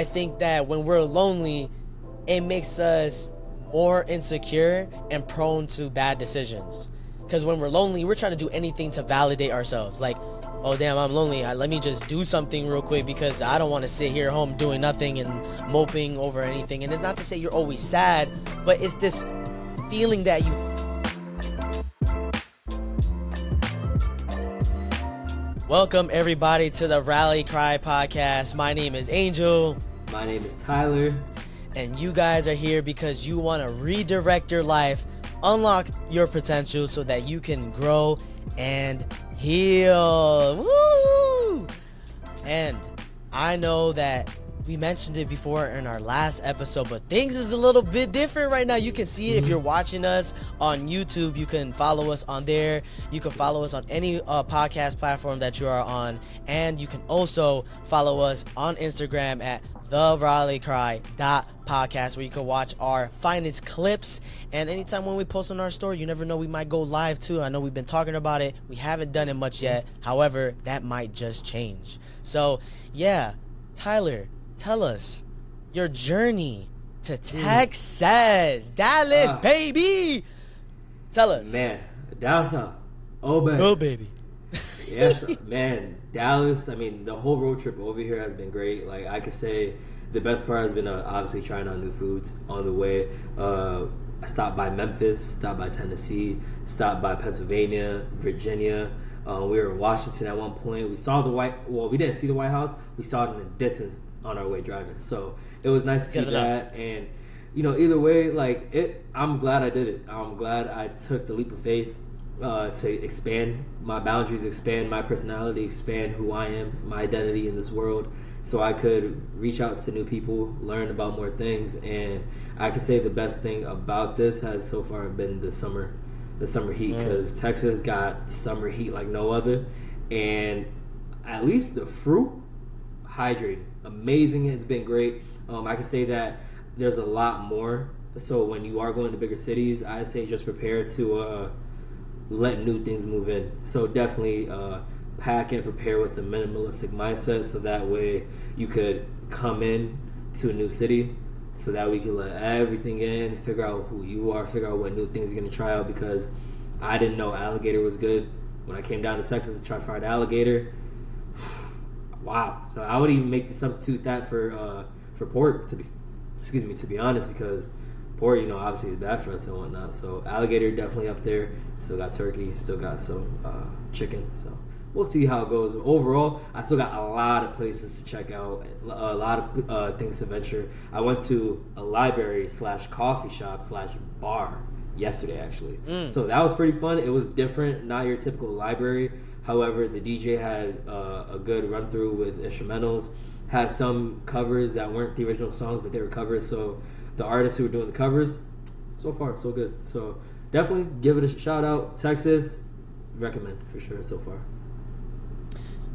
I think that when we're lonely, it makes us more insecure and prone to bad decisions. Because when we're lonely, we're trying to do anything to validate ourselves. Like, oh damn, I'm lonely. Let me just do something real quick because I don't want to sit here home doing nothing and moping over anything. And it's not to say you're always sad, but it's this feeling that you... Welcome everybody to the Rally Cry podcast. My name is Angel. My name is Tyler. And you guys are here because you want to redirect your life, unlock your potential so that you can grow and heal. Woo! And I know that we mentioned it before in our last episode, but things is a little bit different right now. You can see it if you're watching us on YouTube. You can follow us on there. You can follow us on any podcast platform that you are on. And you can also follow us on Instagram at therallycry.podcast, where you can watch our finest clips. And anytime when we post on our story, you never know, we might go live too. I know we've been talking about it. We haven't done it much yet. However, that might just change. So yeah, Tyler, tell us your journey to Texas, Dallas, baby. Tell us. Man, Dallas, oh baby. Oh baby. Yes, man, Dallas. I mean, the whole road trip over here has been great. Like, I could say the best part has been obviously trying out new foods on the way. I stopped by Memphis, stopped by Tennessee, stopped by Pennsylvania, Virginia. We were in Washington at one point. We saw we didn't see the White House. We saw it in the distance on our way driving. So it was nice to see that. And, you know, either way, I'm glad I did it. I'm glad I took the leap of faith to expand my boundaries, expand my personality, expand who I am, my identity in this world, so I could reach out to new people, learn about more things. And I could say the best thing about this has so far been the summer heat, because Texas got summer heat like no other. And at least the fruit, hydrating, amazing. It's been great. I can say that there's a lot more. So when you are going to bigger cities, I say just prepare to let new things move in. So definitely pack and prepare with a minimalistic mindset, so that way you could come in to a new city, so that we can let everything in, figure out who you are, figure out what new things you're going to try out, because I didn't know alligator was good. When I came down to Texas to try fried alligator, wow. So I would even substitute that for pork, to be honest, because pork, obviously is bad for us and whatnot. So alligator definitely up there. Still got turkey, still got some chicken. So we'll see how it goes. Overall, I still got a lot of places to check out, a lot of things to venture. I went to a library / coffee shop / bar yesterday, actually. So that was pretty fun. It was different, not your typical library. However, the DJ had a good run through with instrumentals, had some covers that weren't the original songs, but they were covers. So the artists who were doing the covers, so far so good. So definitely give it a shout out. Texas, recommend for sure so far.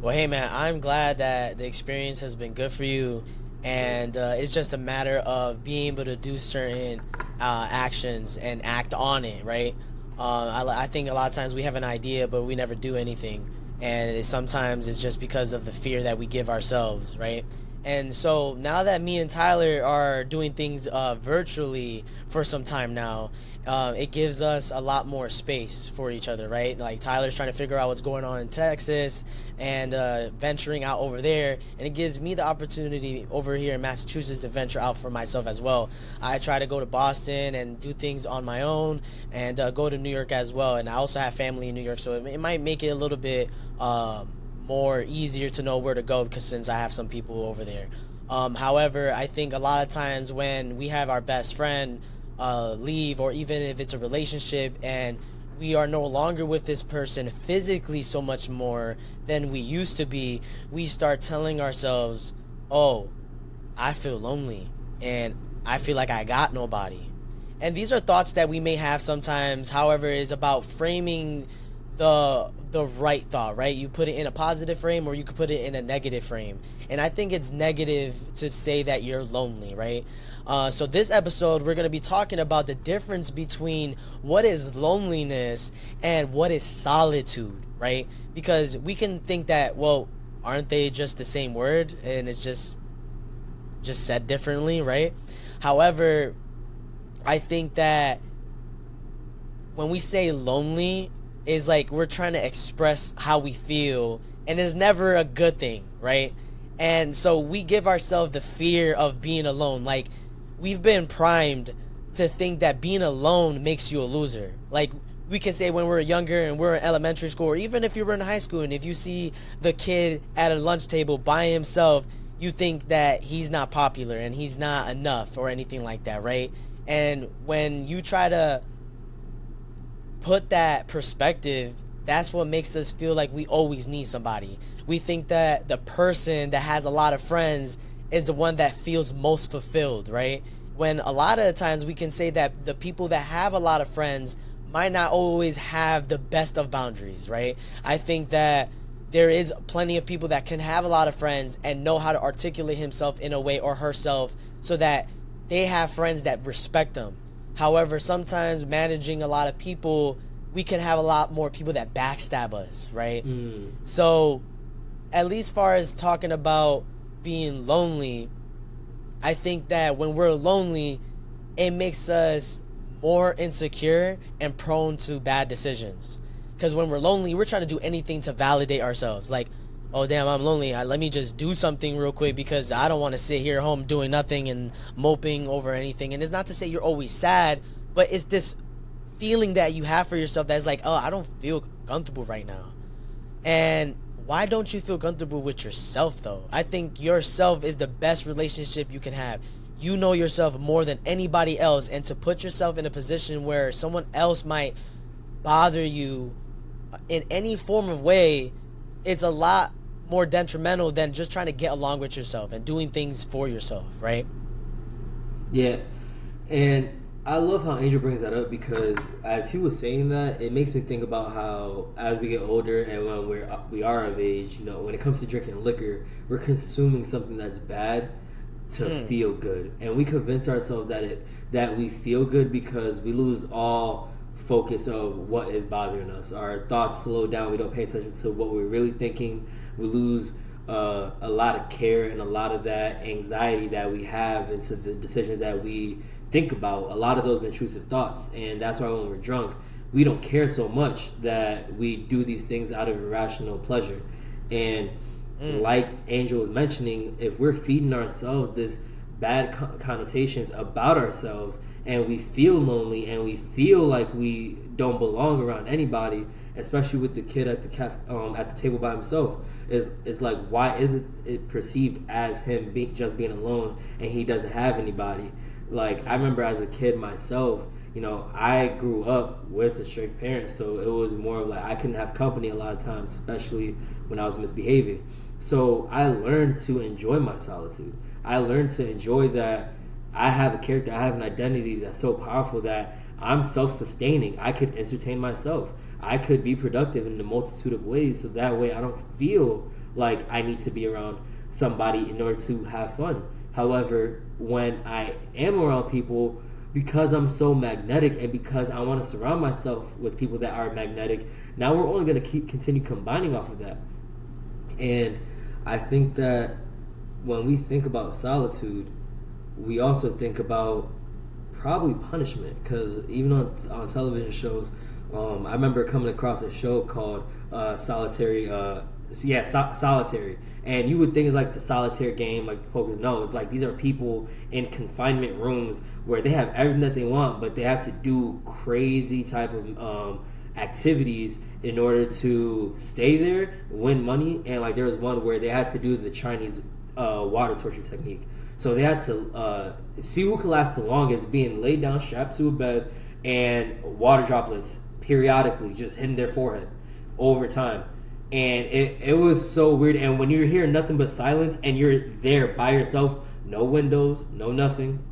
Well, hey man, I'm glad that the experience has been good for you, and it's just a matter of being able to do certain actions and act on it, right? I think a lot of times we have an idea, but we never do anything, and sometimes it's just because of the fear that we give ourselves, right? And so now that me and Tyler are doing things virtually for some time now, it gives us a lot more space for each other, right? Like, Tyler's trying to figure out what's going on in Texas and venturing out over there. And it gives me the opportunity over here in Massachusetts to venture out for myself as well. I try to go to Boston and do things on my own, and go to New York as well. And I also have family in New York, so it might make it a little bit more easier to know where to go, because since I have some people over there. However, I think a lot of times when we have our best friend leave, or even if it's a relationship and we are no longer with this person physically so much more than we used to be, we start telling ourselves, oh, I feel lonely and I feel like I got nobody. And these are thoughts that we may have sometimes. However, it's about framing the right thought, right? You put it in a positive frame, or you could put it in a negative frame. And I think it's negative to say that you're lonely, right? So this episode, we're going to be talking about the difference between what is loneliness and what is solitude, right? Because we can think that, well, aren't they just the same word? And it's just just said differently, right? However, I think that when we say lonely, is like we're trying to express how we feel, and it's never a good thing, right? And so we give ourselves the fear of being alone. Like, we've been primed to think that being alone makes you a loser. Like, we can say when we're younger and we're in elementary school, or even if you were in high school, and if you see the kid at a lunch table by himself, you think that he's not popular and he's not enough or anything like that, right? And when you try to put that perspective, that's what makes us feel like we always need somebody. We think that the person that has a lot of friends is the one that feels most fulfilled, right? When a lot of the times we can say that the people that have a lot of friends might not always have the best of boundaries, right? I think that there is plenty of people that can have a lot of friends and know how to articulate himself in a way or herself so that they have friends that respect them. However, sometimes managing a lot of people, we can have a lot more people that backstab us, right? So, at least far as talking about being lonely, I think that when we're lonely, it makes us more insecure and prone to bad decisions. Because when we're lonely, we're trying to do anything to validate ourselves. Like, oh, damn, I'm lonely. Let me just do something real quick because I don't want to sit here home doing nothing and moping over anything. And it's not to say you're always sad, but it's this feeling that you have for yourself that's like, oh, I don't feel comfortable right now. And why don't you feel comfortable with yourself, though? I think yourself is the best relationship you can have. You know yourself more than anybody else, and to put yourself in a position where someone else might bother you in any form of way, it's a lot more detrimental than just trying to get along with yourself and doing things for yourself, right? Yeah, and I love how Angel brings that up because as he was saying that, it makes me think about how as we get older and when we are of age, you know, when it comes to drinking liquor, we're consuming something that's bad to feel good, and we convince ourselves that we feel good because we lose all focus of what is bothering us. Our thoughts slow down. We don't pay attention to what we're really thinking. We lose a lot of care and a lot of that anxiety that we have into the decisions that we think about, a lot of those intrusive thoughts. And that's why when we're drunk, we don't care so much that we do these things out of irrational pleasure. And like Angel was mentioning, if we're feeding ourselves this bad connotations about ourselves and we feel lonely and we feel like we don't belong around anybody, especially with the kid at the at the table by himself, is like, why is it perceived as him just being alone and he doesn't have anybody? Like, I remember as a kid myself, you know, I grew up with a strict parent, so it was more of like I couldn't have company a lot of times, especially when I was misbehaving. So I learned to enjoy my solitude. I learned to enjoy that I have a character, I have an identity that's so powerful that I'm self-sustaining. I could entertain myself. I could be productive in a multitude of ways, so that way I don't feel like I need to be around somebody in order to have fun. However, when I am around people, because I'm so magnetic and because I want to surround myself with people that are magnetic, now we're only going to continue combining off of that. And I think that when we think about solitude, we also think about probably punishment, because even on television shows, I remember coming across a show called Solitary, and you would think it's like the solitaire game, like the poker's. No, it's like these are people in confinement rooms where they have everything that they want, but they have to do crazy type of activities in order to stay there, win money. And like there was one where they had to do the Chinese water torture technique. So they had to see who could last the longest, being laid down, strapped to a bed, and water droplets periodically just hitting their forehead over time. And it was so weird. And when you're hearing nothing but silence and you're there by yourself, no windows, no nothing.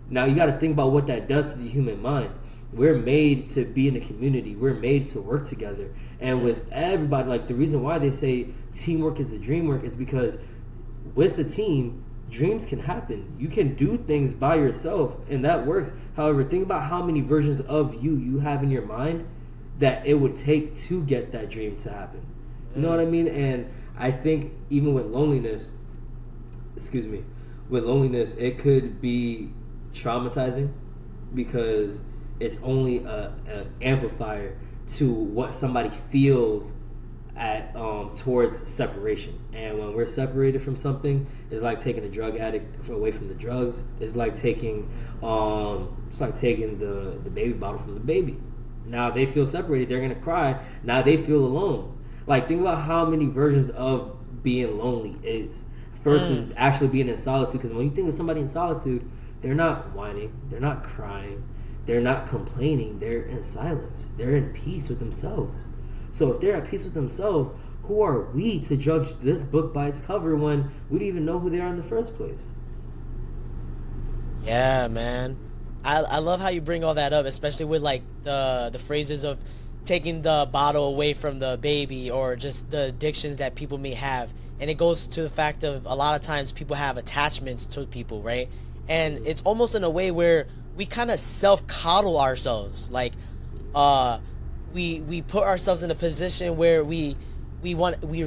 Now you got to think about what that does to the human mind. We're made to be in a community. We're made to work together. And with everybody, like the reason why they say teamwork is a dream work is because with a team, dreams can happen. You can do things by yourself, and that works. However, think about how many versions of you have in your mind that it would take to get that dream to happen. You know what I mean? And I think even with loneliness, with loneliness, it could be traumatizing because it's only a amplifier to what somebody feels at towards separation. And when we're separated from something, it's like taking a drug addict away from the drugs. It's like taking the baby bottle from the baby. Now they feel separated, they're gonna cry. Now they feel alone. Like, think about how many versions of being lonely is versus actually being in solitude. Because when you think of somebody in solitude, they're not whining, they're not crying, they're not complaining, they're in silence, they're in peace with themselves. So if they're at peace with themselves, who are we to judge this book by its cover when we don't even know who they are in the first place? Yeah, man. I love how you bring all that up, especially with like the phrases of taking the bottle away from the baby, or just the addictions that people may have. And it goes to the fact of a lot of times people have attachments to people, right? And it's almost in a way where we kind of self-coddle ourselves. Like, we put ourselves in a position where we're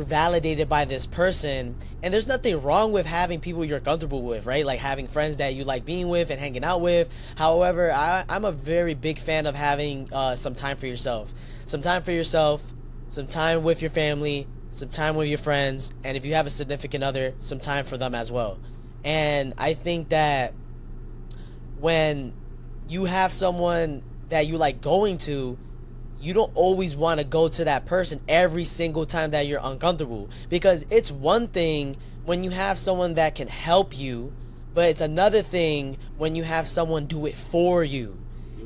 validated by this person, and there's nothing wrong with having people you're comfortable with, right? Like having friends that you like being with and hanging out with. However, I'm a very big fan of having some time for yourself, some time with your family, some time with your friends, and if you have a significant other, some time for them as well. And I think that when you have someone that you like going to, you don't always want to go to that person every single time that you're uncomfortable, because it's one thing when you have someone that can help you, but it's another thing when you have someone do it for you.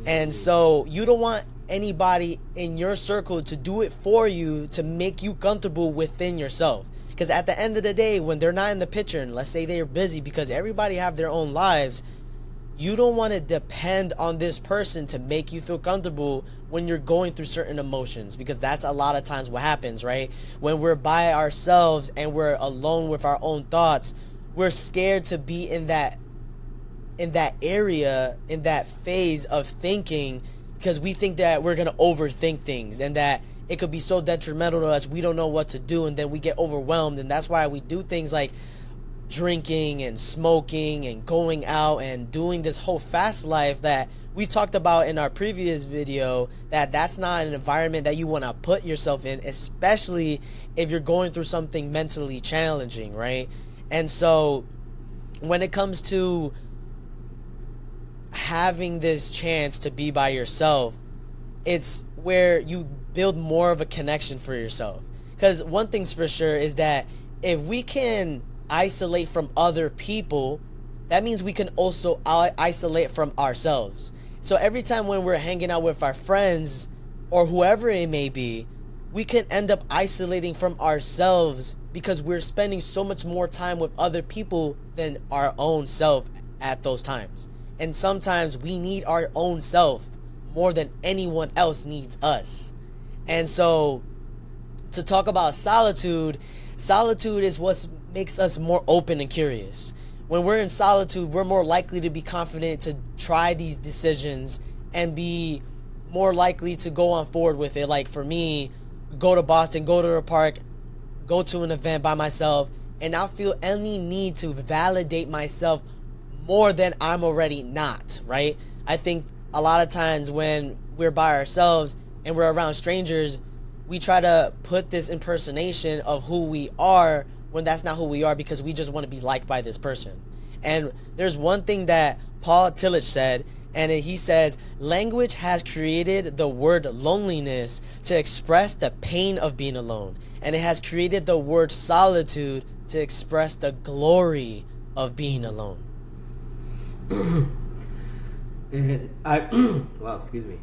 And so you don't want anybody in your circle to do it for you to make you comfortable within yourself, because at the end of the day, when they're not in the picture, and let's say they're busy, because everybody have their own lives, you don't want to depend on this person to make you feel comfortable when you're going through certain emotions, because that's a lot of times what happens, right? When we're by ourselves and we're alone with our own thoughts, we're scared to be in that area, in that phase of thinking, because we think that we're going to overthink things and that it could be so detrimental to us, we don't know what to do, and then we get overwhelmed. And that's why we do things like drinking and smoking and going out and doing this whole fast life that we talked about in our previous video, that's not an environment that you want to put yourself in, especially if you're going through something mentally challenging, right? And so when it comes to having this chance to be by yourself, it's where you build more of a connection for yourself. Because one thing's for sure is that if we can isolate from other people, that means we can also isolate from ourselves. So every time when we're hanging out with our friends or whoever it may be, we can end up isolating from ourselves because we're spending so much more time with other people than our own self at those times. And sometimes we need our own self more than anyone else needs us. And so to talk about solitude is what makes us more open and curious. When we're in solitude, we're more likely to be confident to try these decisions and be more likely to go on forward with it. Like for me, go to Boston, go to a park, go to an event by myself, and not feel any need to validate myself more than I'm already not, right? I think a lot of times when we're by ourselves and we're around strangers, we try to put this impersonation of who we are when that's not who we are, because we just want to be liked by this person. And there's one thing that Paul Tillich said, and he says, language has created the word loneliness to express the pain of being alone. And it has created the word solitude to express the glory of being alone. And wow, excuse me.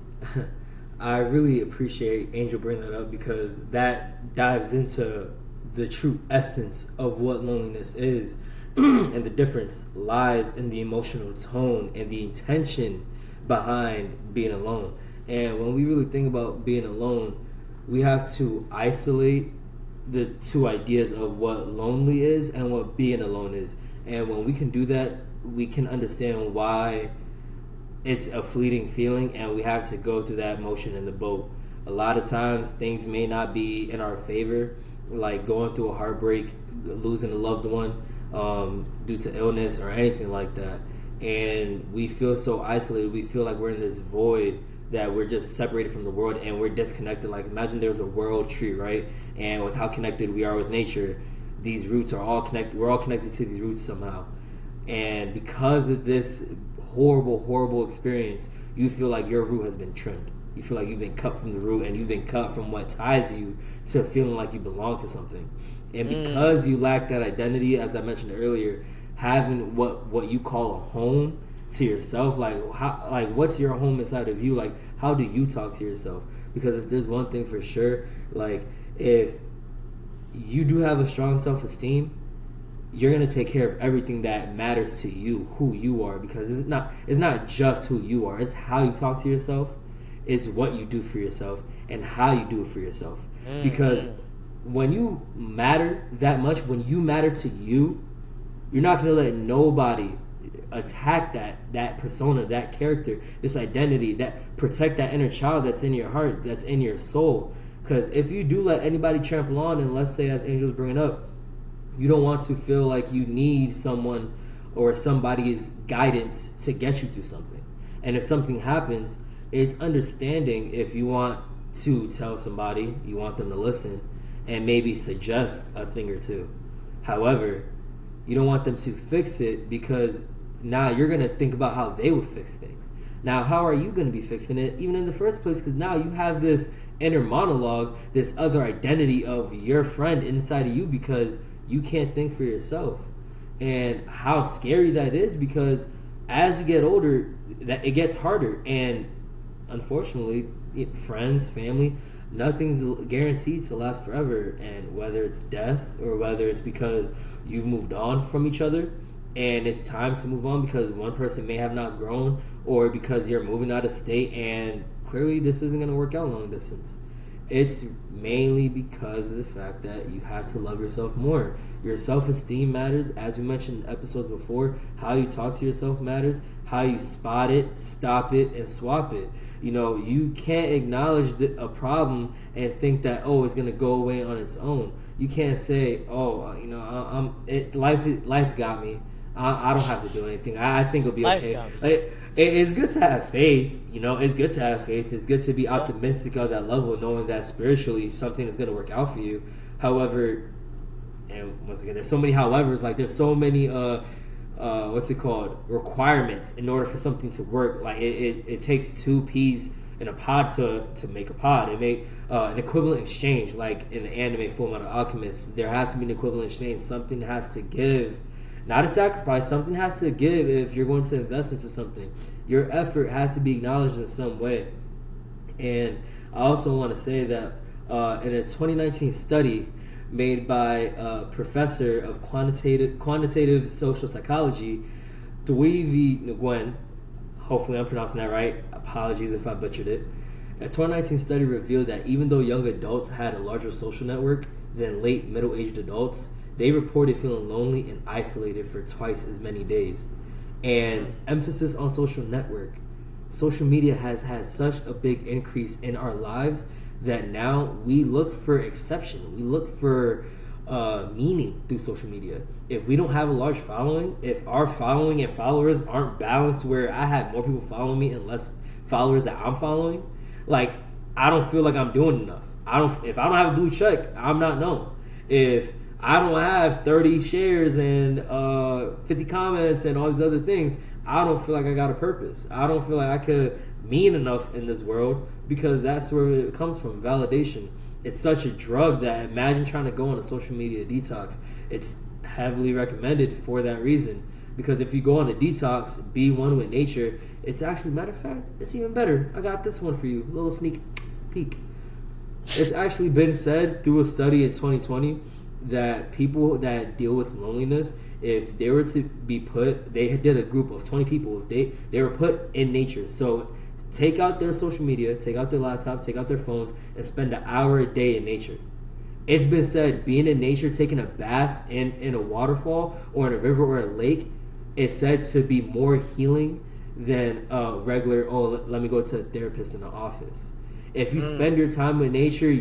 I really appreciate Angel bringing that up, because that dives into the true essence of what loneliness is. And the difference lies in the emotional tone and the intention behind being alone. And when we really think about being alone, we have to isolate the two ideas of what lonely is and what being alone is. And when we can do that, we can understand why it's a fleeting feeling and we have to go through that motion in the boat. A lot of times things may not be in our favor, like going through a heartbreak, losing a loved one. due to illness or anything like that. And we feel so isolated. We feel like we're in this void that we're just separated from the world and we're disconnected. Like imagine there's a world tree, right? And with how connected we are with nature, these roots are all connected. We're all connected to these roots somehow. And because of this horrible experience, you feel like your root has been trimmed. You feel like you've been cut from the root and you've been cut from what ties you to feeling like you belong to something. And because you lack that identity, as I mentioned earlier, having what you call a home to yourself, like what's your home inside of you? Like how do you talk to yourself? Because if there's one thing for sure, like if you do have a strong self-esteem, you're gonna take care of everything that matters to you, who you are, because it's not just who you are, it's how you talk to yourself, it's what you do for yourself and how you do it for yourself. Because when you matter that much, when you matter to you, you're not gonna let nobody attack that persona, that character, this identity, that protect that inner child that's in your heart, that's in your soul. Because if you do let anybody trample on, and let's say as Angel was bringing up, you don't want to feel like you need someone or somebody's guidance to get you through something. And if something happens, it's understanding if you want to tell somebody, you want them to listen and maybe suggest a thing or two. However, you don't want them to fix it because now you're going to think about how they would fix things. Now, how are you going to be fixing it even in the first place? Because now you have this inner monologue, this other identity of your friend inside of you because you can't think for yourself. And how scary that is, because as you get older, that it gets harder. And unfortunately, friends, family, nothing's guaranteed to last forever. And whether it's death or whether it's because you've moved on from each other and it's time to move on because one person may have not grown, or because you're moving out of state and clearly this isn't going to work out long distance. It's mainly because of the fact that you have to love yourself more. Your self-esteem matters. As we mentioned in episodes before, how you talk to yourself matters. How you spot it, stop it, and swap it. You know, you can't acknowledge a problem and think that, oh, it's going to go away on its own. You can't say, oh, you know, life got me. I don't have to do anything. I think it'll be okay. It's good to have faith, you know. It's good to have faith. It's good to be optimistic on that level, knowing that spiritually something is going to work out for you. However, and once again, there's so many howevers. Like there's so many requirements in order for something to work. Like it takes two peas in a pod to make a pod. It make an equivalent exchange. Like in the anime Fullmetal Alchemist, there has to be an equivalent exchange. Something has to give. Not a sacrifice. Something has to give if you're going to invest into something. Your effort has to be acknowledged in some way. And I also want to say that in a 2019 study made by a professor of quantitative social psychology, Thuivi Nguyen, hopefully I'm pronouncing that right, apologies if I butchered it, a 2019 study revealed that even though young adults had a larger social network than late middle-aged adults, they reported feeling lonely and isolated for twice as many days. And emphasis on social network. Social media has had such a big increase in our lives that now we look for exception. We look for meaning through social media. If we don't have a large following, if our following and followers aren't balanced where I have more people following me and less followers that I'm following, like I don't feel like I'm doing enough. If I don't have a blue check, I'm not known. If I don't have 30 shares and 50 comments and all these other things, I don't feel like I got a purpose. I don't feel like I could mean enough in this world, because that's where it comes from, validation. It's such a drug that imagine trying to go on a social media detox. It's heavily recommended for that reason, because if you go on a detox, be one with nature, it's actually, matter of fact, it's even better. I got this one for you, a little sneak peek. It's actually been said through a study in 2020 that people that deal with loneliness, if they were to be put, they did a group of 20 people, if they were put in nature. So take out their social media, take out their laptops, take out their phones, and spend an hour a day in nature. It's been said being in nature, taking a bath in a waterfall or in a river or a lake, is said to be more healing than regular, let me go to a therapist in the office. If you spend your time with nature,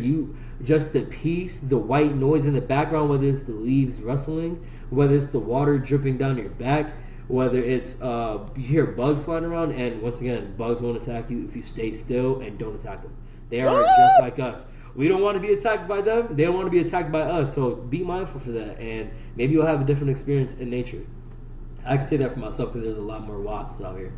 just the peace, the white noise in the background, whether it's the leaves rustling, whether it's the water dripping down your back, whether it's you hear bugs flying around, and once again, bugs won't attack you if you stay still and don't attack them. They are just like us. We don't want to be attacked by them. They don't want to be attacked by us. So be mindful for that, and maybe you'll have a different experience in nature. I can say that for myself because there's a lot more wasps out here.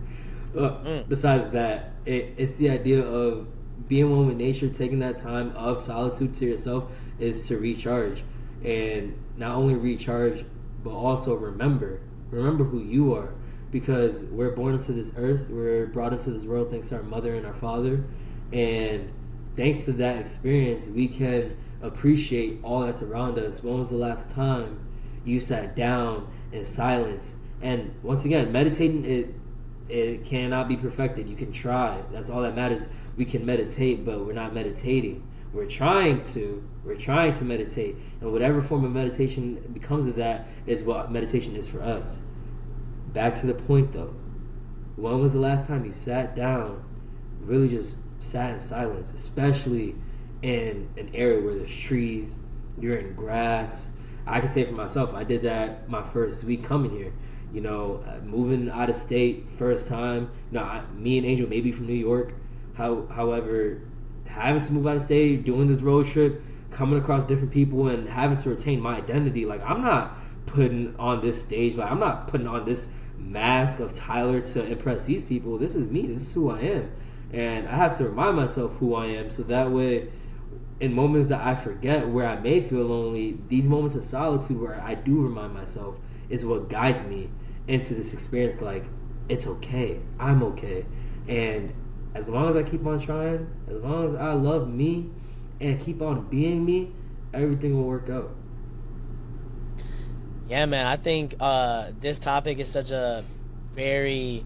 Besides that, it's the idea of being one with nature, taking that time of solitude to yourself is to recharge. And not only recharge, but also remember who you are. Because we're born into this earth, we're brought into this world thanks to our mother and our father. And thanks to that experience, we can appreciate all that's around us. When was the last time you sat down in silence? And once again, meditating, it cannot be perfected. You can try. That's all that matters. We can meditate, but we're not meditating. We're trying to meditate. And whatever form of meditation becomes of that is what meditation is for us. Back to the point though. When was the last time you sat down, really just sat in silence, especially in an area where there's trees, you're in grass? I can say for myself, I did that my first week coming here. You know, moving out of state, first time. Me and Angel, maybe from New York. However, having to move out of state, doing this road trip, coming across different people, and having to retain my identity. Like, I'm not putting on this stage. Like, I'm not putting on this mask of Tyler to impress these people. This is me. This is who I am. And I have to remind myself who I am, so that way, in moments that I forget, where I may feel lonely, these moments of solitude where I do remind myself is what guides me into this experience. Like, it's okay. I'm okay. And as long as I keep on trying, as long as I love me and keep on being me, everything will work out. Yeah, man. I think this topic is such a very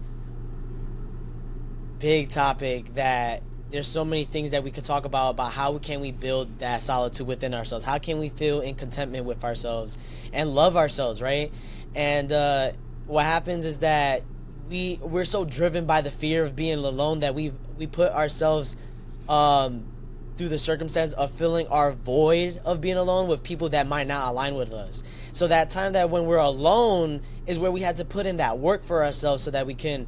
big topic that there's so many things that we could talk about how can we build that solitude within ourselves. How can we feel in contentment with ourselves and love ourselves, right? And what happens is that we're so driven by the fear of being alone that we put ourselves through the circumstance of filling our void of being alone with people that might not align with us. So that time that when we're alone is where we had to put in that work for ourselves so that we can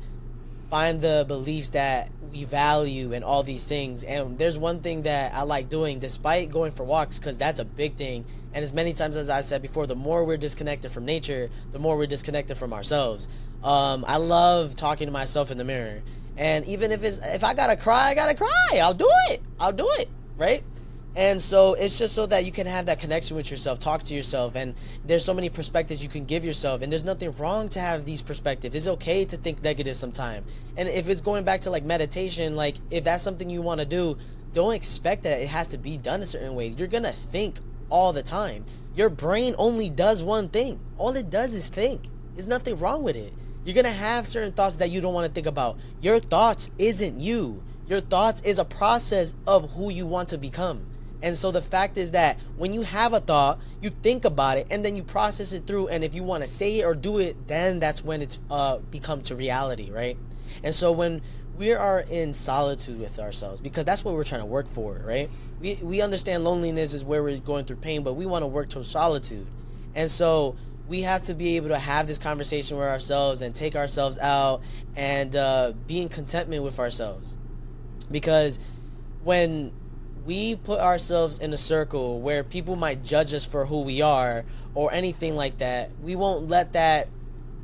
find the beliefs that we value and all these things. And there's one thing that I like doing despite going for walks, because that's a big thing. And as many times as I said before, the more we're disconnected from nature, the more we're disconnected from ourselves. I love talking to myself in the mirror. And even if I gotta cry, I'll do it, right? And so it's just so that you can have that connection with yourself, talk to yourself, and there's so many perspectives you can give yourself, and there's nothing wrong to have these perspectives. It's okay to think negative sometime. And if it's going back to like meditation, like if that's something you want to do, don't expect that it has to be done a certain way. You're gonna think all the time. Your brain only does one thing. All it does is think. There's nothing wrong with it. You're gonna have certain thoughts that you don't want to think about. Your thoughts isn't you. Your thoughts is a process of who you want to become. And so the fact is that when you have a thought, you think about it, and then you process it through, and if you want to say it or do it, then that's when it's become to reality, right? And so when we are in solitude with ourselves, because that's what we're trying to work for, right? We understand loneliness is where we're going through pain, but we want to work towards solitude. And so we have to be able to have this conversation with ourselves and take ourselves out and be in contentment with ourselves. Because when we put ourselves in a circle where people might judge us for who we are or anything like that, we won't let that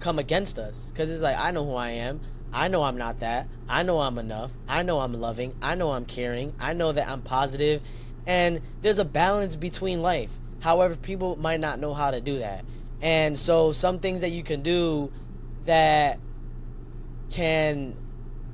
come against us. Because it's like, I know who I am. I know I'm not that. I know I'm enough. I know I'm loving. I know I'm caring. I know that I'm positive. And there's a balance between life. However, people might not know how to do that. And so some things that you can do that can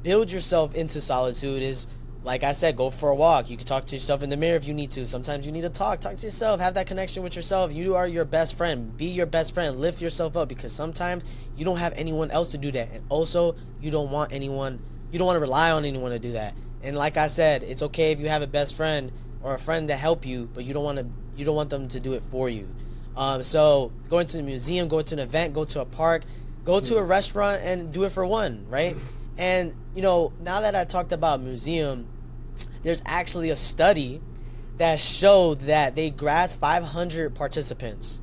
build yourself into solitude is, like I said, go for a walk. You can talk to yourself in the mirror if you need to. Sometimes you need to talk to yourself. Have that connection with yourself. You are your best friend. Be your best friend. Lift yourself up, because sometimes you don't have anyone else to do that. And also, you don't want to rely on anyone to do that. And like I said, it's okay if you have a best friend or a friend to help you, but you don't want them to do it for you. So going to the museum, go to an event, go to a park, go to a restaurant and do it for one, right? And, now that I talked about museum, there's actually a study that showed that they grabbed 500 participants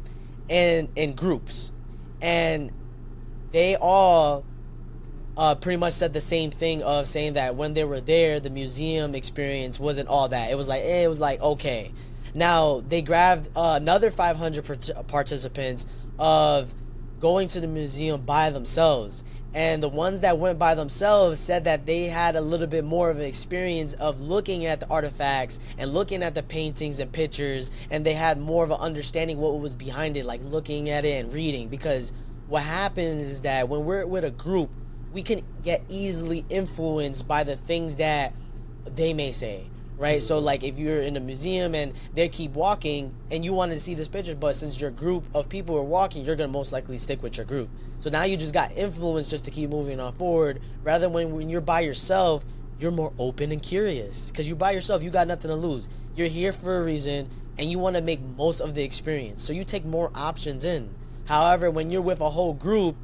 in groups, and they all pretty much said the same thing of saying that when they were there, the museum experience wasn't all that. It was like okay. Now they grabbed another 500 participants of going to the museum by themselves, and the ones that went by themselves said that they had a little bit more of an experience of looking at the artifacts and looking at the paintings and pictures, and they had more of an understanding what was behind it, like looking at it and reading. Because what happens is that when we're with a group, we can get easily influenced by the things that they may say, right? So like if you're in a museum and they keep walking and you wanted to see this picture, but since your group of people are walking, you're going to most likely stick with your group. So now you just got influenced just to keep moving on forward, rather than when you're by yourself, you're more open and curious, because you're by yourself, you got nothing to lose. You're here for a reason and you want to make most of the experience, so you take more options in. However, when you're with a whole group,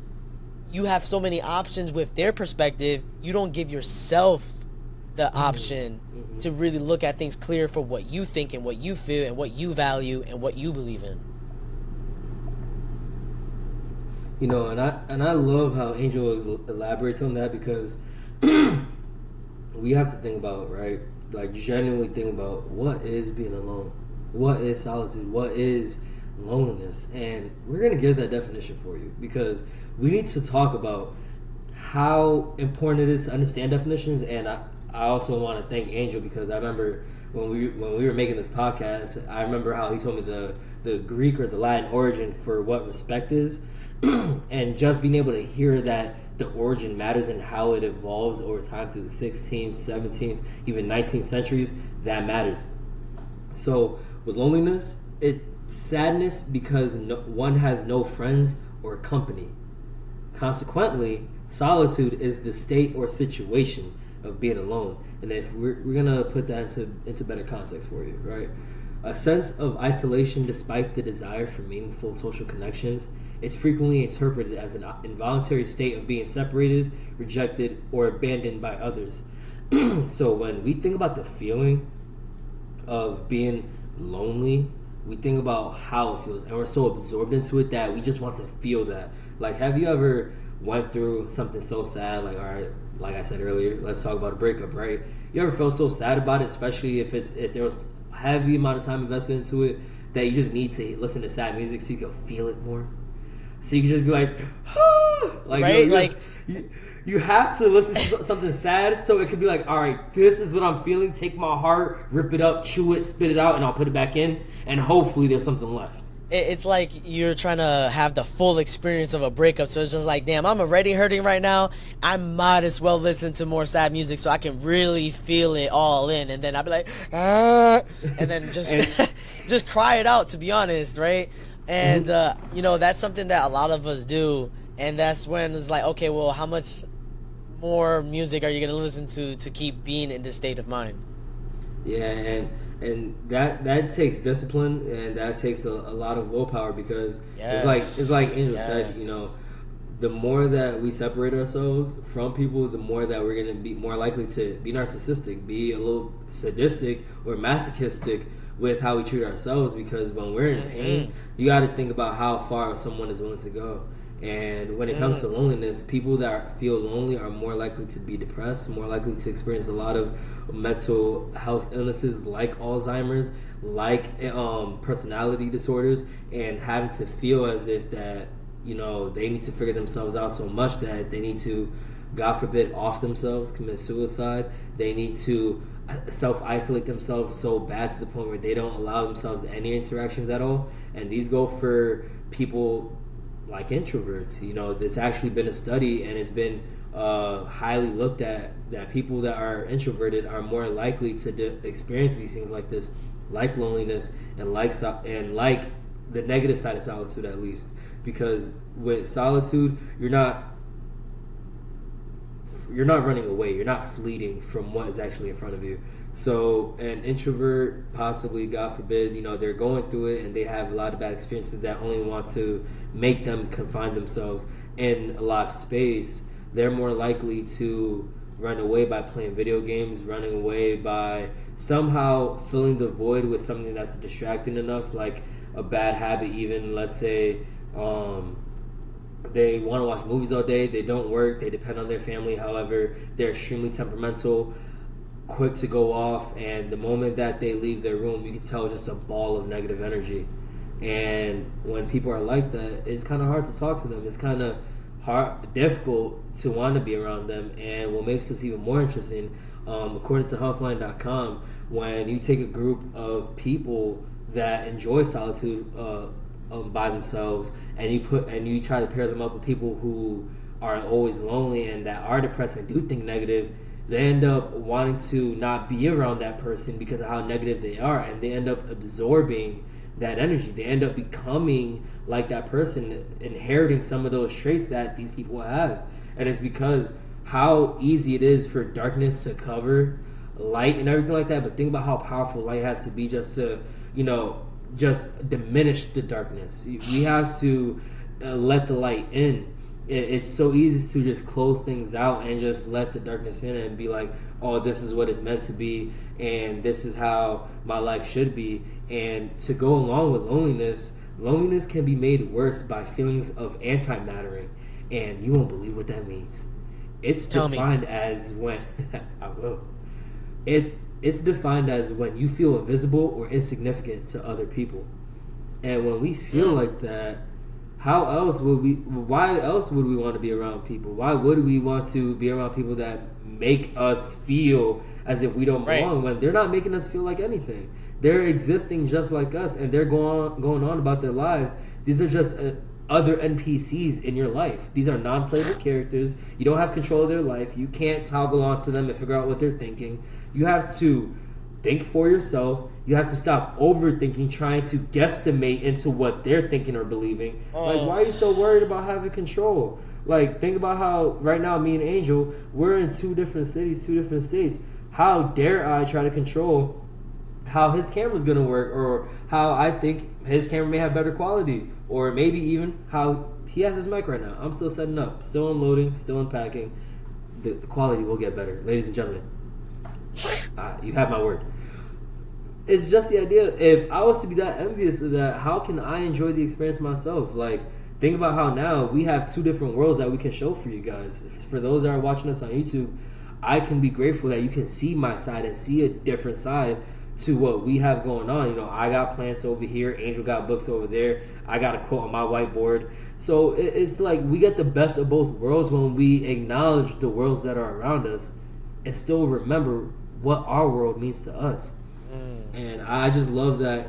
you have so many options with their perspective, you don't give yourself the option to really look at things clear for what you think and what you feel and what you value and what you believe in. You know, and I love how Angel elaborates on that, because we have to think about, right? Like, genuinely think about, what is being alone? What is solitude? What is loneliness? And we're going to give that definition for you, because we need to talk about how important it is to understand definitions. And I also want to thank Angel, because I remember when we were making this podcast, I remember how he told me the Greek or the Latin origin for what respect is. And just being able to hear that the origin matters and how it evolves over time through the 16th, 17th, even 19th centuries, that matters. So with loneliness, it's sadness because one has no friends or company. Consequently, solitude is the state or situation of being alone. And if we're gonna put that into better context for you, right? A sense of isolation despite the desire for meaningful social connections. It's frequently interpreted as an involuntary state of being separated, rejected, or abandoned by others. So when we think about the feeling of being lonely, we think about how it feels, and we're so absorbed into it that we just want to feel that. Like, have you ever went through something so sad, like, all right, like I said earlier, let's talk about a breakup, right? You ever felt so sad about it, especially if there was a heavy amount of time invested into it, that you just need to listen to sad music so you can feel it more? So you can just be like, ah! Like, right? Like, you have to listen to something sad so it could be like, all right, this is what I'm feeling. Take my heart, rip it up, chew it, spit it out, and I'll put it back in. And hopefully there's something left. It's like you're trying to have the full experience of a breakup. So it's just like, damn, I'm already hurting right now. I might as well listen to more sad music so I can really feel it all in. And then I'll be like, ah, and then just cry it out, to be honest, right? And, you know, that's something that a lot of us do. And that's when it's like, okay, well, how much more music are you going to listen to keep being in this state of mind? Yeah, and that takes discipline, and that takes a lot of willpower, because it's like Angel said, you know, the more that we separate ourselves from people, the more that we're going to be more likely to be narcissistic, be a little sadistic or masochistic with how we treat ourselves, because when we're in pain, you got to think about how far someone is willing to go. And when it comes to loneliness, people that feel lonely are more likely to be depressed, more likely to experience a lot of mental health illnesses like Alzheimer's, like personality disorders, and having to feel as if that, you know, they need to figure themselves out so much that they need to, God forbid, off themselves, commit suicide. They need to self-isolate themselves so bad to the point where they don't allow themselves any interactions at all. And these go for people like introverts. You know, it's actually been a study, and it's been highly looked at, that people that are introverted are more likely to experience these things like this, like loneliness, and like the negative side of solitude, at least. Because with solitude, you're not running away, you're not fleeing from what is actually in front of you. So an introvert, possibly, God forbid, you know, they're going through it and they have a lot of bad experiences that only want to make them confine themselves in a locked space. They're more likely to running away by playing video games, running away by somehow filling the void with something that's distracting enough, like a bad habit. Even let's say they want to watch movies all day, they don't work, they depend on their family. However, they're extremely temperamental, quick to go off, and the moment that they leave their room, you can tell just a ball of negative energy. And when people are like that, it's kind of hard to talk to them. It's kind of difficult to want to be around them. And what makes this even more interesting, according to healthline.com, when you take a group of people that enjoy solitude by themselves, and you try to pair them up with people who are always lonely and that are depressed and do think negative, they end up wanting to not be around that person because of how negative they are, and they end up absorbing that energy. They end up becoming like that person, inheriting some of those traits that these people have. And it's because how easy it is for darkness to cover light and everything like that. But think about how powerful light has to be just to, just diminish the darkness. We have to let the light in. It's so easy to just close things out and just let the darkness in and be like, oh, this is what it's meant to be, and this is how my life should be. And to go along with loneliness can be made worse by feelings of antimattering, and you won't believe what that means. It's defined as when I will. It's defined as when you feel invisible or insignificant to other people. And when we feel like that, why else would we want to be around people? Why would we want to be around people that make us feel as if we don't belong, when they're not making us feel like anything? They're existing just like us, and they're going on about their lives. These are just other NPCs in your life. These are non-playable characters. You don't have control of their life. You can't toggle onto them and figure out what they're thinking. You have to think for yourself. You have to stop overthinking, trying to guesstimate into what they're thinking or believing. Like, why are you so worried about having control? Like, think about how right now me and Angel, we're in 2 different cities, 2 different states. How dare I try to control how his camera's going to work, or how I think his camera may have better quality, or maybe even how he has his mic right now. I'm still setting up, still unloading, still unpacking. The quality will get better. Ladies and gentlemen, you have my word. It's just the idea, if I was to be that envious of that, how can I enjoy the experience myself? Like, think about how now we have 2 different worlds that we can show for you guys. For those that are watching us on YouTube, I can be grateful that you can see my side and see a different side to what we have going on. I got plants over here, Angel got books over there, I got a quote on my whiteboard. So it's like we get the best of both worlds when we acknowledge the worlds that are around us and still remember what our world means to us. And I just love that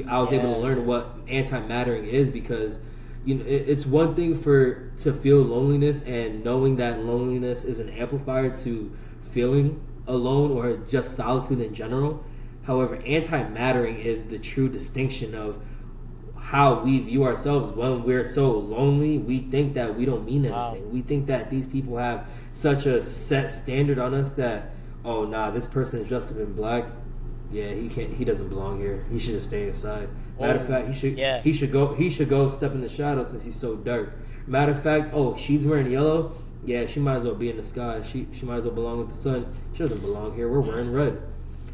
I was able to learn what antimattering is, because it's one thing to feel loneliness and knowing that loneliness is an amplifier to feeling alone or just solitude in general. However, antimattering is the true distinction of how we view ourselves. When we're so lonely, we think that we don't mean anything. Wow. We think that these people have such a set standard on us that, oh, nah, this person is dressed up in black. Yeah, he doesn't belong here. He should just stay inside. Matter of fact, he should go step in the shadow since he's so dark. Matter of fact, oh, she's wearing yellow. Yeah, she might as well be in the sky. She might as well belong with the sun. She doesn't belong here. We're wearing red.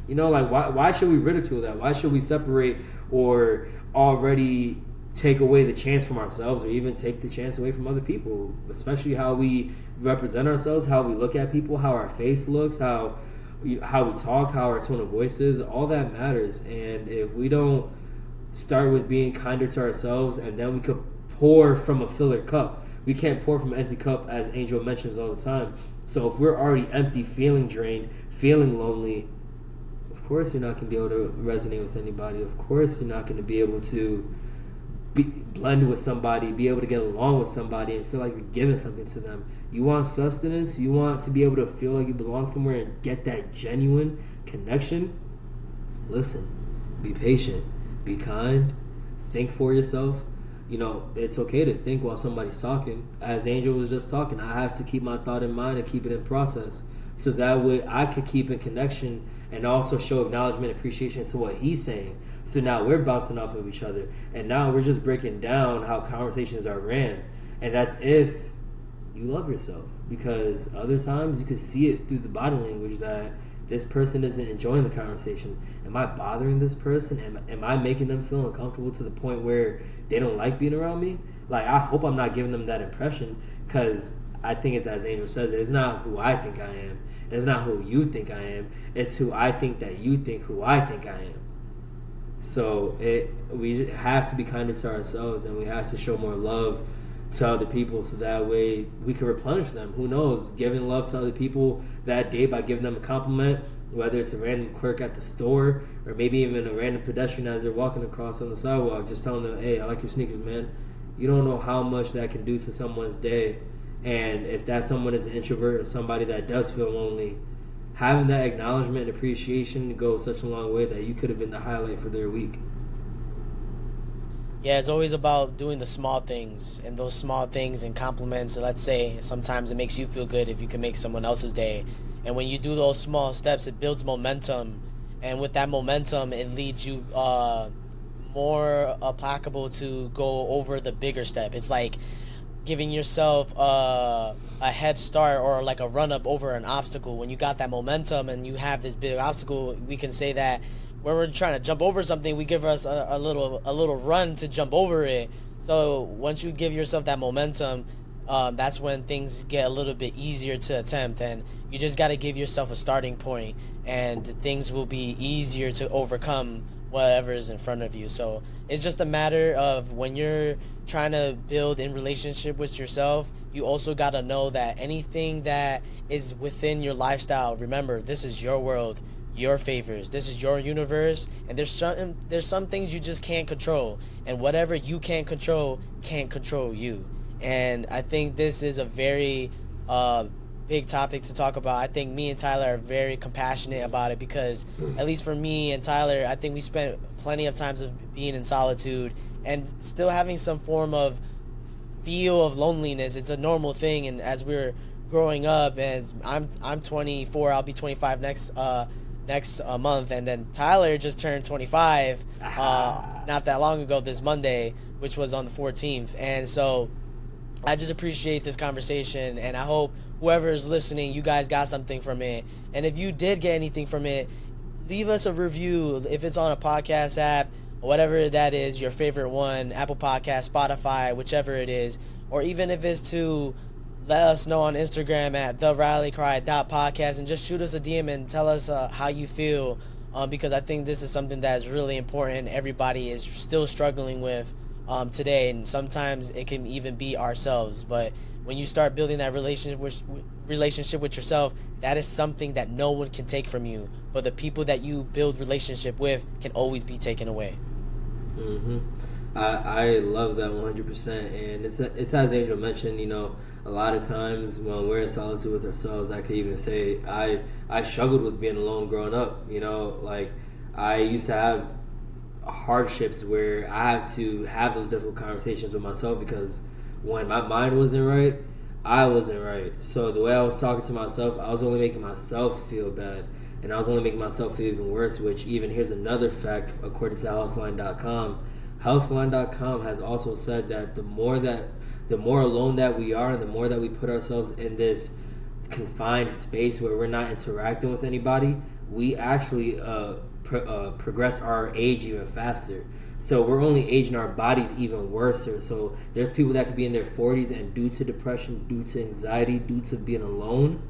Like, why should we ridicule that? Why should we separate or already take away the chance from ourselves, or even take the chance away from other people? Especially how we represent ourselves, how we look at people, how our face looks, how we talk, how our tone of voice is. All that matters. And if we don't start with being kinder to ourselves, and then we could pour from a filler cup. We can't pour from an empty cup, as Angel mentions all the time. So if we're already empty, feeling drained, feeling lonely, of course you're not going to be able to resonate with anybody. Of course you're not going to be able to blend with somebody, be able to get along with somebody and feel like you're giving something to them. You want sustenance, you want to be able to feel like you belong somewhere and get that genuine connection. Listen, be patient, be kind, think for yourself. It's okay to think while somebody's talking. As Angel was just talking, I have to keep my thought in mind and keep it in process, so that way I could keep in connection and also show acknowledgement, appreciation to what he's saying. So now we're bouncing off of each other, and now we're just breaking down how conversations are ran. And that's if you love yourself. Because other times you can see it through the body language that this person isn't enjoying the conversation. Am I bothering this person? Am I making them feel uncomfortable to the point where they don't like being around me? Like, I hope I'm not giving them that impression, because I think it's, as Angel says, it's not who I think I am. It's not who you think I am. It's who I think that you think who I think I am. So we have to be kinder to ourselves, and we have to show more love to other people, so that way we can replenish them. Who knows? Giving love to other people that day by giving them a compliment, whether it's a random clerk at the store or maybe even a random pedestrian as they're walking across on the sidewalk, just telling them, hey, I like your sneakers, man. You don't know how much that can do to someone's day. And if that someone is an introvert or somebody that does feel lonely, having that acknowledgement and appreciation goes such a long way that you could have been the highlight for their week. Yeah, it's always about doing the small things, and those small things and compliments. Let's say sometimes it makes you feel good if you can make someone else's day. And when you do those small steps, it builds momentum. And with that momentum, it leads you more applicable to go over the bigger step. It's like giving yourself a head start, or like a run up over an obstacle. When you got that momentum and you have this big obstacle, we can say that when we're trying to jump over something, we give us a little run to jump over it. So once you give yourself that momentum, that's when things get a little bit easier to attempt, and you just got to give yourself a starting point, and things will be easier to overcome whatever is in front of you. So it's just a matter of, when you're trying to build in relationship with yourself, you also got to know that anything that is within your lifestyle, remember, this is your world, your favors, this is your universe, and there's some things you just can't control, and whatever you can't control you. And I think this is a very big topic to talk about. I think me and Tyler are very compassionate about it, because at least for me and Tyler, I think we spent plenty of times of being in solitude and still having some form of feel of loneliness. It's a normal thing, and as we're growing up, as I'm 24, I'll be 25 next month, and then Tyler just turned 25 not that long ago, this Monday, which was on the 14th. And so I just appreciate this conversation, and I hope whoever is listening, you guys got something from it. And if you did get anything from it, leave us a review. If it's on a podcast app, whatever that is, your favorite one, Apple Podcast, Spotify, whichever it is, or even if it's to let us know on Instagram at therallycry.podcast, and just shoot us a DM and tell us how you feel, because I think this is something that is really important. Everybody is still struggling with today, and sometimes it can even be ourselves. But when you start building that relationship with yourself, that is something that no one can take from you, but the people that you build relationship with can always be taken away. I love that 100%, and it's as Angel mentioned, a lot of times when we're in solitude with ourselves, I could even say I struggled with being alone growing up. Like, I used to have hardships where I have to have those difficult conversations with myself, because when my mind wasn't right, I wasn't right. So the way I was talking to myself, I was only making myself feel bad, and I was only making myself feel even worse. Which, even here's another fact, according to Healthline.com. Healthline.com has also said that the more alone that we are, and the more that we put ourselves in this confined space where we're not interacting with anybody, we actually progress our age even faster. So we're only aging our bodies even worse. So there's people that could be in their 40s, and due to depression, due to anxiety, due to being alone,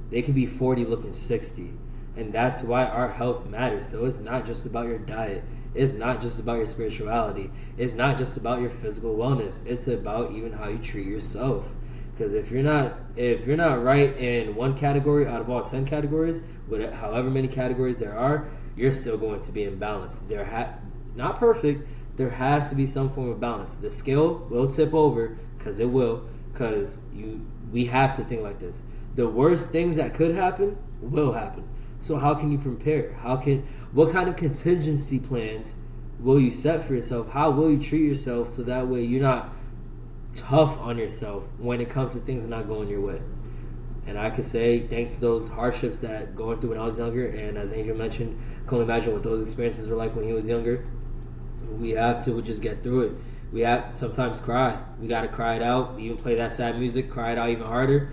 they could be 40 looking 60. And that's why our health matters. So it's not just about your diet. It's not just about your spirituality. It's not just about your physical wellness. It's about even how you treat yourself. Because if you're not right in one category out of all 10 categories, with however many categories there are, you're still going to be imbalanced. Not perfect. There has to be some form of balance. The scale will tip over, because it will. Because we have to think like this. The worst things that could happen will happen. So how can you prepare? What kind of contingency plans will you set for yourself? How will you treat yourself so that way you're not tough on yourself when it comes to things not going your way? And I could say, thanks to those hardships that going through when I was younger, and as Angel mentioned, I can only imagine what those experiences were like when he was younger. We have to just get through it. We have sometimes cry. We got to cry it out. Even play that sad music, cry it out even harder,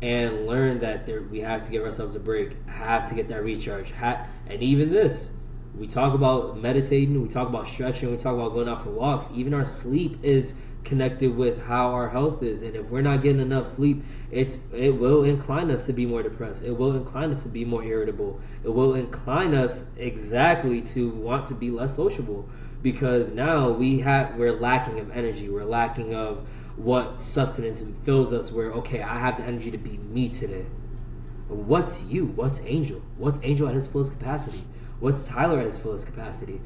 and learn that we have to give ourselves a break. Have to get that recharge. And even this, we talk about meditating. We talk about stretching. We talk about going out for walks. Even our sleep is connected with how our health is, and if we're not getting enough sleep, it will incline us to be more depressed. It will incline us to be more irritable. It will incline us exactly to want to be less sociable, because now we're lacking of energy. We're lacking of what sustenance fills us. Where, okay, I have the energy to be me today. What's you? What's Angel? What's Angel at his fullest capacity? What's Tyler at his fullest capacity?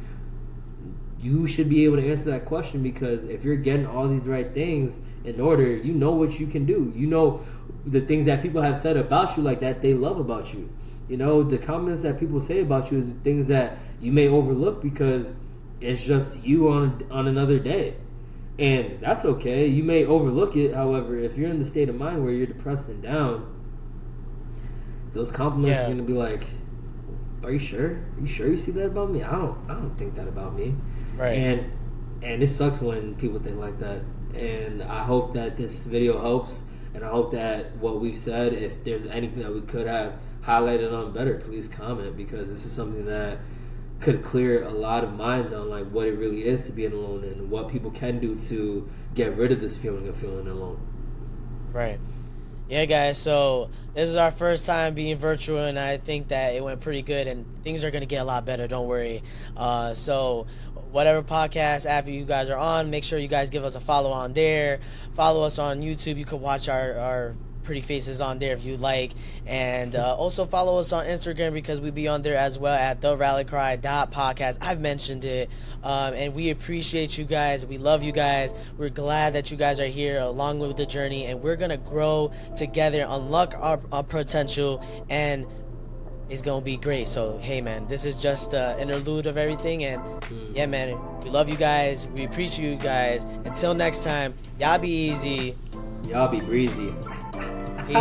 You should be able to answer that question, because if you're getting all these right things in order, you know what you can do. You know the things that people have said about you, like that they love about you. You know, the comments that people say about you is things that you may overlook because it's just you on another day. And that's okay. You may overlook it. However, if you're in the state of mind where you're depressed and down, those compliments are going to be like, are you sure? Are you sure you see that about me? I don't think that about me. Right. And it sucks when people think like that. And I hope that this video helps. And I hope that what we've said, if there's anything that we could have highlighted on better, please comment, because this is something that could clear a lot of minds on like what it really is to be alone and what people can do to get rid of this feeling of feeling alone. Right. Yeah, guys, so this is our first time being virtual, and I think that it went pretty good, and things are going to get a lot better, don't worry. So whatever podcast app you guys are on, make sure you guys give us a follow on there. Follow us on YouTube. You can watch our pretty faces on there if you like, and also follow us on Instagram, because we be on there as well at therallycry.podcast. I've mentioned it, and we appreciate you guys. We love you guys. We're glad that you guys are here along with the journey, and we're gonna grow together, unlock our potential, and it's gonna be great. So hey man, this is just an interlude of everything, and yeah man, we love you guys. We appreciate you guys. Until next time, y'all be easy. Y'all be breezy. Peace.